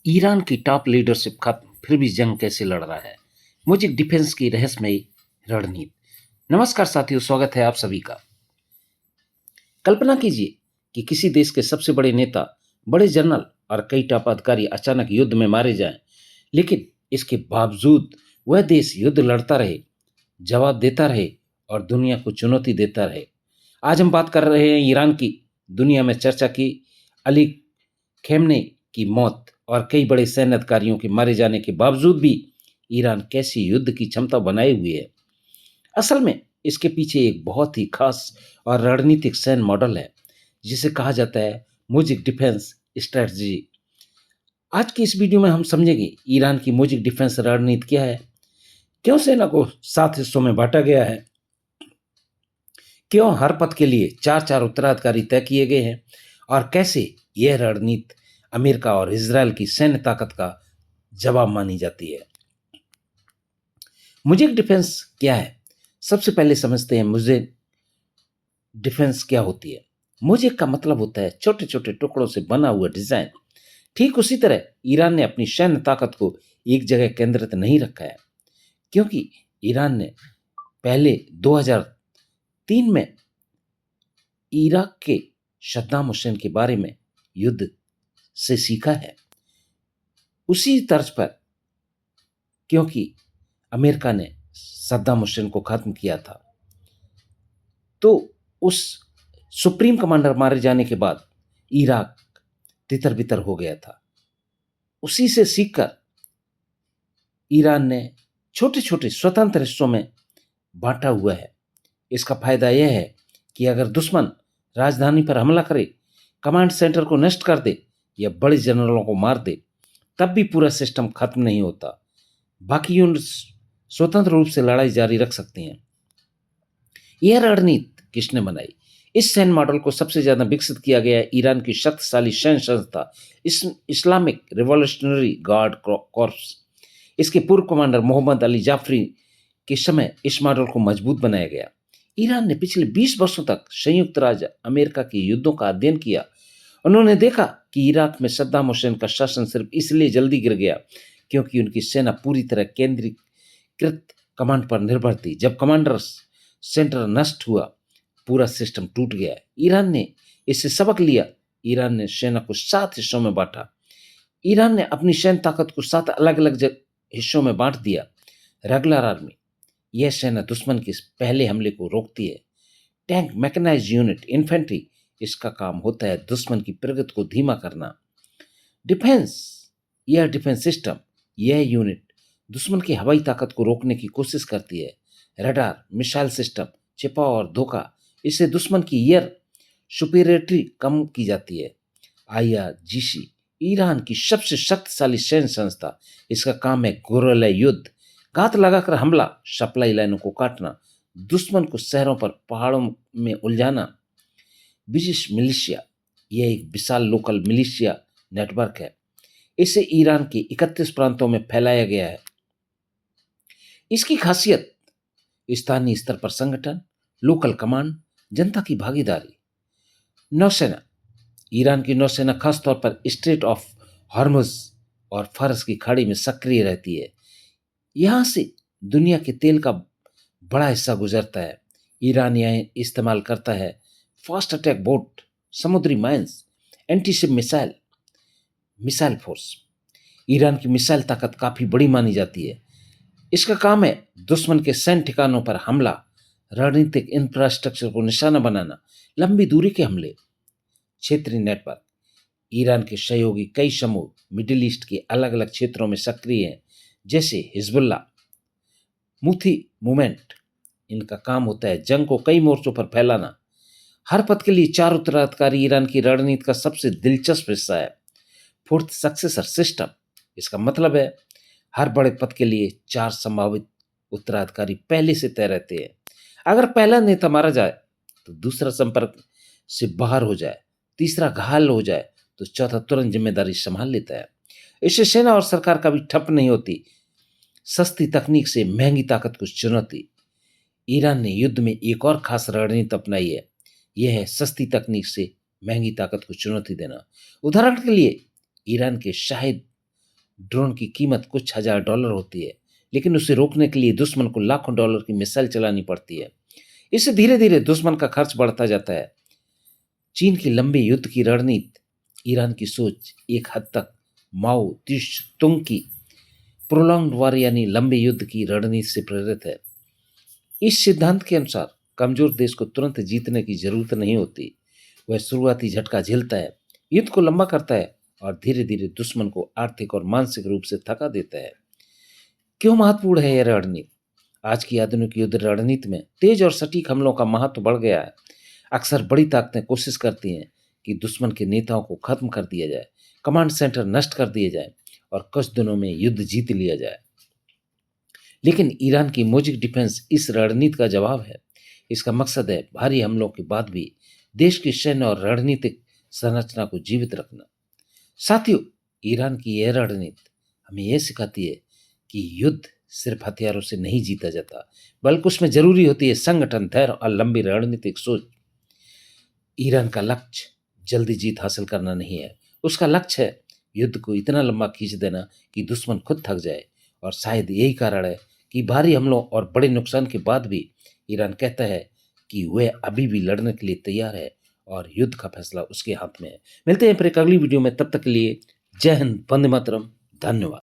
Iran की top leadership खत्म, फिर भी जंग कैसे लड़ रहा है? म्यूजिक डिफेंस की रहस्यमयी रणनीति। नमस्कार साथियों, स्वागत है आप सभी का। कल्पना कीजिए कि किसी देश के सबसे बड़े नेता, बड़े जनरल और कई टॉप अधिकारी अचानक युद्ध में मारे जाएं, लेकिन इसके बावजूद वह देश युद्ध लड़ता रहे, जवाब देता रहे और दुनिया को चुनौती देता रहे। आज हम बात कर रहे हैं ईरान की। दुनिया में चर्चा की अली खेमने की मौत और कई बड़े सैन्य अधिकारियों के मारे जाने के बावजूद भी ईरान कैसी युद्ध की क्षमता बनाए हुए है। असल में इसके पीछे एक बहुत ही खास और रणनीतिक सैन्य मॉडल है, जिसे कहा जाता है म्यूजिक डिफेंस स्ट्रेटजी। आज की इस वीडियो में हम समझेंगे ईरान की म्यूजिक डिफेंस रणनीति क्या है, क्यों सेना को 7 हिस्सों में बांटा गया है, क्यों हर पद के लिए 4-4 उत्तराधिकारी तय किए गए हैं और कैसे यह रणनीति अमेरिका और इजरायल की सैन्य ताकत का जवाब मानी जाती है। म्यूजिक डिफेंस क्या है? सबसे पहले समझते हैं म्यूजिक डिफेंस क्या होती है। म्यूजिक का मतलब होता है छोटे छोटे टुकड़ों से बना हुआ डिजाइन। ठीक उसी तरह ईरान ने अपनी सैन्य ताकत को एक जगह केंद्रित नहीं रखा है, क्योंकि ईरान ने पहले 2003 में इराक के सद्दाम हुसैन के बारे में युद्ध से सीखा है। उसी तर्ज पर, क्योंकि अमेरिका ने सद्दाम हुसैन को खत्म किया था, तो उस सुप्रीम कमांडर मारे जाने के बाद इराक तितर बितर हो गया था। उसी से सीखकर ईरान ने छोटे छोटे स्वतंत्र हिस्सों में बांटा हुआ है। इसका फायदा यह है कि अगर दुश्मन राजधानी पर हमला करे, कमांड सेंटर को नष्ट कर दे या बड़े जनरलों को मार दे, तब भी पूरा सिस्टम खत्म नहीं होता। बाकी यूनिट स्वतंत्र रूप से लड़ाई जारी रख सकती हैं। यह रणनीति किसने बनाई? इस सैन्य मॉडल को सबसे ज्यादा विकसित किया गया है ईरान की शक्तिशाली सैन्य संस्था इस्लामिक रिवॉल्यूशनरी गार्ड कॉर्प्स। इसके पूर्व कमांडर मोहम्मद अली जाफरी के समय इस मॉडल को मजबूत बनाया गया। ईरान ने पिछले 20 वर्षों तक संयुक्त राज्य अमेरिका के युद्धों का अध्ययन किया। उन्होंने देखा कि इराक में सद्दाम हुसैन का शासन सिर्फ इसलिए जल्दी गिर गया क्योंकि उनकी सेना पूरी तरह केंद्रीकृत कमांड पर निर्भर थी। जब कमांडर सेंटर नष्ट हुआ, पूरा सिस्टम टूट गया। ईरान ने इससे सबक लिया। ईरान ने सेना को 7 हिस्सों में बांटा। ईरान ने अपनी सैन्य ताकत को 7 अलग अलग हिस्सों में बांट दिया। रेगुलर आर्मी, यह सेना दुश्मन के पहले हमले को रोकती है। टैंक मैकेनाइज्ड यूनिट, इन्फेंट्री, इसका काम होता है दुश्मन की प्रगति को धीमा करना। डिफेंस, यह डिफेंस सिस्टम, यह यूनिट दुश्मन की हवाई ताकत को रोकने की कोशिश करती है। रडार, मिसाइल सिस्टम, छिपाव और धोखा, इससे दुश्मन की एयर सुपीरियरिटी कम की जाती है। IRGC, ईरान की सबसे शक्तिशाली सैन्य संस्था, इसका काम है गुर्रिल्ला युद्ध, घात लगाकर हमला, सप्लाई लाइनों को काटना, दुश्मन को शहरों पर पहाड़ों में उलझाना। ब्रिटिश मिलिशिया, यह एक विशाल लोकल मिलिशिया नेटवर्क है। इसे ईरान के 31 प्रांतों में फैलाया गया है। इसकी खासियत स्थानीय स्तर पर संगठन, लोकल कमांड, जनता की भागीदारी। नौसेना, ईरान की नौसेना खासतौर पर स्ट्रेट ऑफ हॉर्मुज और फारस की खाड़ी में सक्रिय रहती है। यहां से दुनिया के तेल का बड़ा हिस्सा गुजरता है। ईरान यहाँ इस्तेमाल करता है फास्ट अटैक बोट, समुद्री mines, antiship missile, missile force. Iran की मिसाइल ताकत काफी बड़ी मानी जाती है। इसका काम है दुश्मन के सैन्य ठिकानों पर हमला, रणनीतिक इंफ्रास्ट्रक्चर को निशाना बनाना, लंबी दूरी के हमले। क्षेत्रीय नेटवर्क, ईरान के सहयोगी कई समूह मिडिल ईस्ट के अलग अलग क्षेत्रों में सक्रिय हैं, जैसे हिजबुल्ला, मूथी मूवमेंट। इनका काम होता है जंग को कई मोर्चों पर फैलाना। हर पद के लिए 4 उत्तराधिकारी ईरान की रणनीति का सबसे दिलचस्प हिस्सा है। फोर्थ सक्सेसर सिस्टम, इसका मतलब है हर बड़े पद के लिए 4 संभावित उत्तराधिकारी पहले से तय रहते हैं। अगर पहला नेता मारा जाए तो दूसरा संपर्क से बाहर हो जाए, तीसरा घायल हो जाए तो चौथा तुरंत जिम्मेदारी संभाल लेता है। इससे सेना और सरकार का भी ठप नहीं होती। सस्ती तकनीक से महंगी ताकत को चुनौती। ईरान ने युद्ध में एक और खास रणनीति अपनाई है। यह है सस्ती तकनीक से महंगी ताकत को चुनौती देना। उदाहरण के लिए ईरान के शाहिद ड्रोन की कीमत कुछ हजार डॉलर होती है, लेकिन उसे रोकने के लिए दुश्मन को लाखों डॉलर की मिसाइल चलानी पड़ती है। इससे धीरे धीरे दुश्मन का खर्च बढ़ता जाता है। चीन की लंबे युद्ध की रणनीति, ईरान की सोच एक हद तक माओ तुंग की प्रोलॉन्ग्ड वॉर यानी लंबे युद्ध की रणनीति से प्रेरित है। इस सिद्धांत के अनुसार कमजोर देश को तुरंत जीतने की जरूरत नहीं होती। वह शुरुआती झटका झेलता है, युद्ध को लंबा करता है और धीरे धीरे दुश्मन को आर्थिक और मानसिक रूप से थका देता है। क्यों महत्वपूर्ण है यह रणनीति? आज की आधुनिक युद्ध रणनीति में तेज और सटीक हमलों का महत्व बढ़ गया है। अक्सर बड़ी ताकतें कोशिश करती हैं कि दुश्मन के नेताओं को खत्म कर दिया जाए, कमांड सेंटर नष्ट कर दिए जाए और कुछ दिनों में युद्ध जीत लिया जाए। लेकिन ईरान की मोजिक डिफेंस इस रणनीति का जवाब है। इसका मकसद है भारी हमलों के बाद भी देश की सैन्य और रणनीतिक संरचना को जीवित रखना। साथियों, ईरान की यह रणनीति हमें यह सिखाती है कि युद्ध सिर्फ हथियारों से नहीं जीता जाता, बल्कि उसमें जरूरी होती है संगठन, धैर्य और लंबी रणनीतिक सोच। ईरान का लक्ष्य जल्दी जीत हासिल करना नहीं है, उसका लक्ष्य है युद्ध को इतना लंबा खींच देना कि दुश्मन खुद थक जाए। और शायद यही कारण है कि भारी हमलों और बड़े नुकसान के बाद भी ईरान कहता है कि वह अभी भी लड़ने के लिए तैयार है और युद्ध का फैसला उसके हाथ में है। मिलते हैं फिर एक अगली वीडियो में, तब तक के लिए जय हिंद, वंदे मातरम, धन्यवाद।